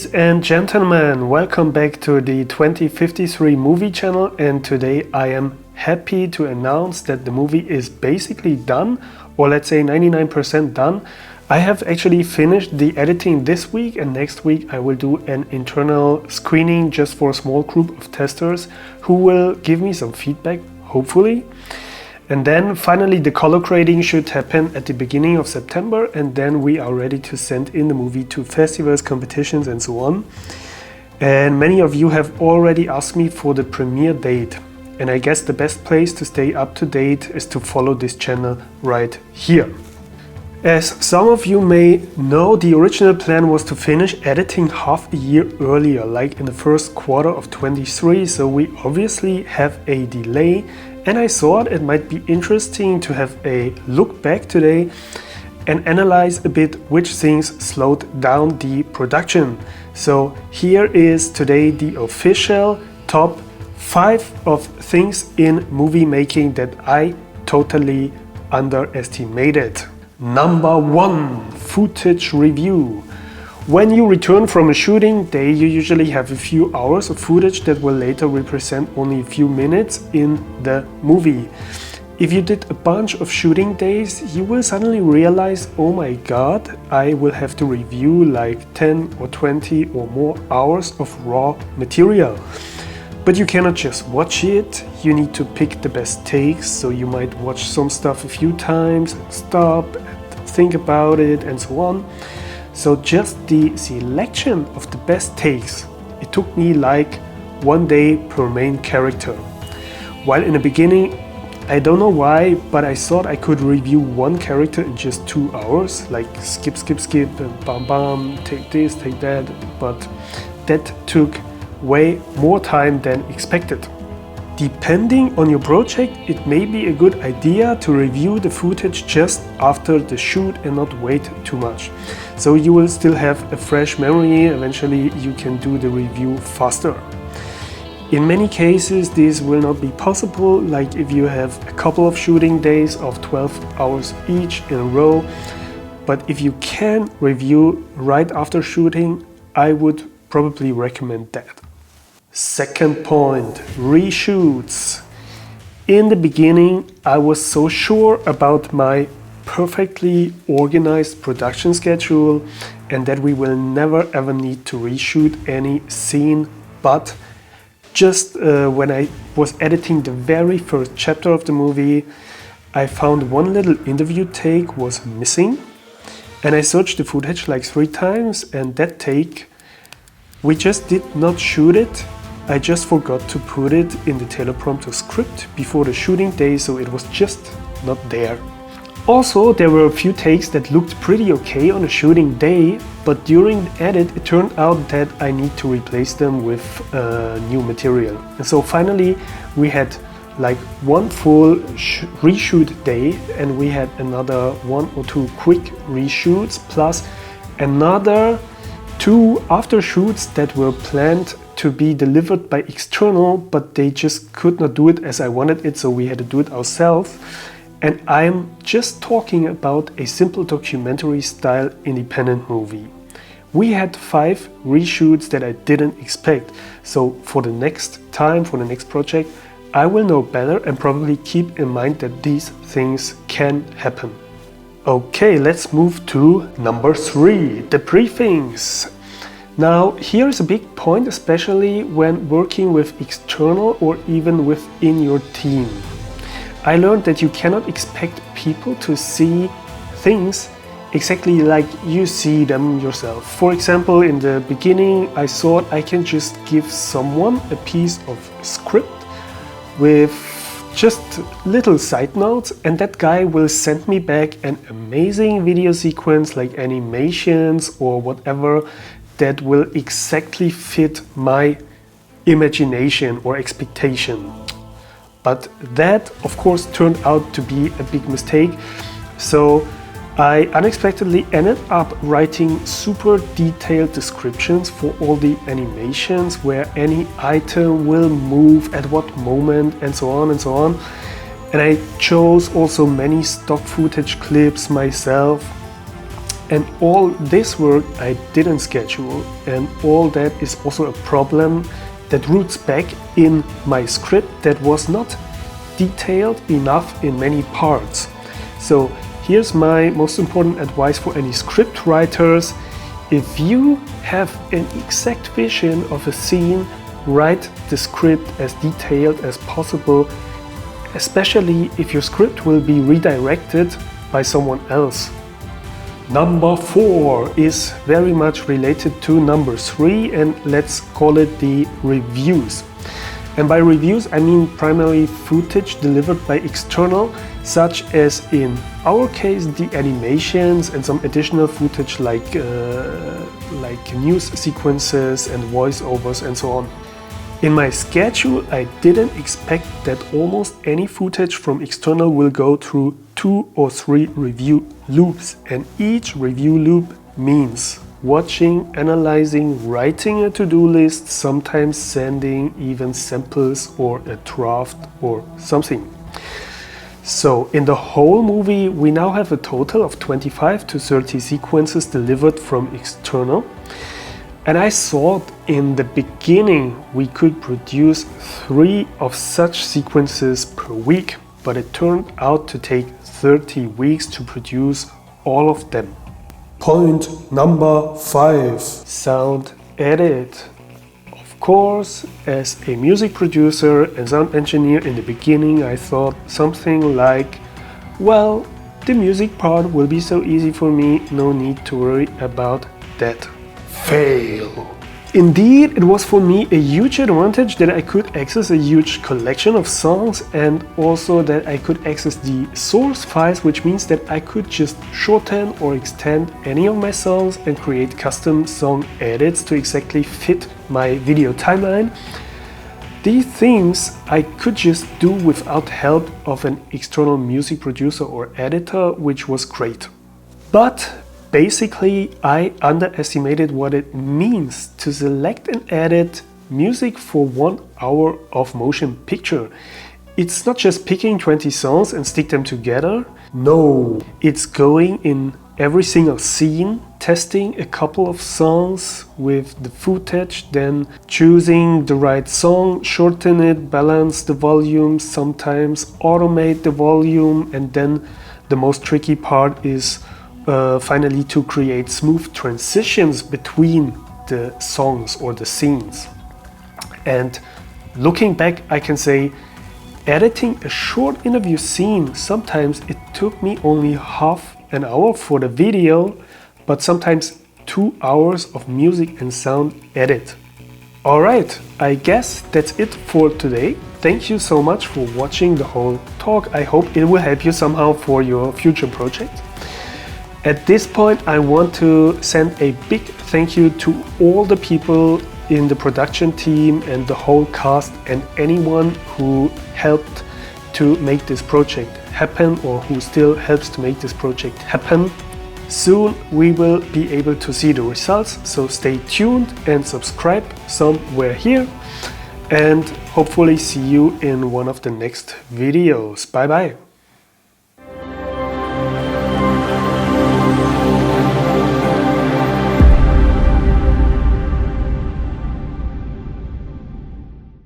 Ladies and gentlemen, welcome back to the 2053 movie channel, and today I am happy to announce that the movie is basically done, or let's say 99% done. I have actually finished the editing this week, and next week I will do an internal screening just for a small group of testers who will give me some feedback, hopefully. And then finally the color grading should happen at the beginning of September, and then we are ready to send in the movie to festivals, competitions and so on. And many of you have already asked me for the premiere date, and I guess the best place to stay up to date is to follow this channel right here. As some of you may know, the original plan was to finish editing half a year earlier, like in the first quarter of 23, so we obviously have a delay. And I thought it might be interesting to have a look back today and analyze a bit which things slowed down the production. So here is today the official top 5 of things in movie making that I totally underestimated. Number 1, footage review. When you return from a shooting day, you usually have a few hours of footage that will later represent only a few minutes in the movie. If you did a bunch of shooting days, you will suddenly realize, oh my god, I will have to review like 10 or 20 or more hours of raw material. But you cannot just watch it, you need to pick the best takes, so you might watch some stuff a few times, and stop, and think about it and so on. So just the selection of the best takes, it took me like 1 day per main character. While in the beginning, I don't know why, but I thought I could review one character in just 2 hours, like skip, and bam, take this, take that, but that took way more time than expected. Depending on your project, it may be a good idea to review the footage just after the shoot and not wait too much. So you will still have a fresh memory, eventually you can do the review faster. In many cases this will not be possible, like if you have a couple of shooting days of 12 hours each in a row. But if you can review right after shooting, I would probably recommend that. Second point, reshoots. In the beginning, I was so sure about my perfectly organized production schedule and that we will never ever need to reshoot any scene, but just when I was editing the very first chapter of the movie, I found one little interview take was missing, and I searched the footage like 3 times, and that take, we just did not shoot it. I just forgot to put it in the teleprompter script before the shooting day, so it was just not there. Also, there were a few takes that looked pretty okay on a shooting day, but during the edit it turned out that I need to replace them with new material. And so finally we had like one full reshoot day, and we had another 1 or 2 quick reshoots plus another 2 after shoots that were planned to be delivered by external, but they just could not do it as I wanted it, so we had to do it ourselves. And I'm just talking about a simple documentary style independent movie. We had 5 reshoots that I didn't expect, so for the next time, for the next project, I will know better and probably keep in mind that these things can happen. Okay, let's move to number 3, the briefings. Now, here is a big point, especially when working with external or even within your team. I learned that you cannot expect people to see things exactly like you see them yourself. For example, in the beginning, I thought I can just give someone a piece of script with just little side notes, and that guy will send me back an amazing video sequence like animations or whatever that will exactly fit my imagination or expectation. But that, of course, turned out to be a big mistake. So I unexpectedly ended up writing super detailed descriptions for all the animations, where any item will move at what moment and so on and so on. And I chose also many stock footage clips myself. And all this work I didn't schedule, and all that is also a problem that roots back in my script that was not detailed enough in many parts. So here's my most important advice for any script writers. If you have an exact vision of a scene, write the script as detailed as possible, especially if your script will be redirected by someone else. Number 4 is very much related to number 3, and let's call it the reviews. And by reviews I mean primarily footage delivered by external, such as in our case the animations and some additional footage like news sequences and voiceovers and so on. In my schedule I didn't expect that almost any footage from external will go through 2 or 3 review loops, and each review loop means watching, analyzing, writing a to-do list, sometimes sending even samples or a draft or something. So in the whole movie we now have a total of 25 to 30 sequences delivered from external. And I thought in the beginning we could produce 3 of such sequences per week, but it turned out to take 30 weeks to produce all of them. Point number 5. Sound edit. Of course, as a music producer and sound engineer in the beginning I thought something like, well, the music part will be so easy for me, no need to worry about that. Fail. Indeed, it was for me a huge advantage that I could access a huge collection of songs, and also that I could access the source files, which means that I could just shorten or extend any of my songs and create custom song edits to exactly fit my video timeline. These things I could just do without help of an external music producer or editor, which was great. But basically, I underestimated what it means to select and edit music for 1 hour of motion picture. It's not just picking 20 songs and stick them together. No, it's going in every single scene, testing a couple of songs with the footage, then choosing the right song, shorten it, balance the volume, sometimes automate the volume, and then the most tricky part is finally to create smooth transitions between the songs or the scenes. And looking back, I can say editing a short interview scene, sometimes it took me only half an hour for the video, but sometimes 2 hours of music and sound edit. Alright, I guess that's it for today. Thank you so much for watching the whole talk. I hope it will help you somehow for your future project. At this point, I want to send a big thank you to all the people in the production team and the whole cast and anyone who helped to make this project happen or who still helps to make this project happen. Soon we will be able to see the results, so stay tuned and subscribe somewhere here, and hopefully see you in one of the next videos. Bye bye.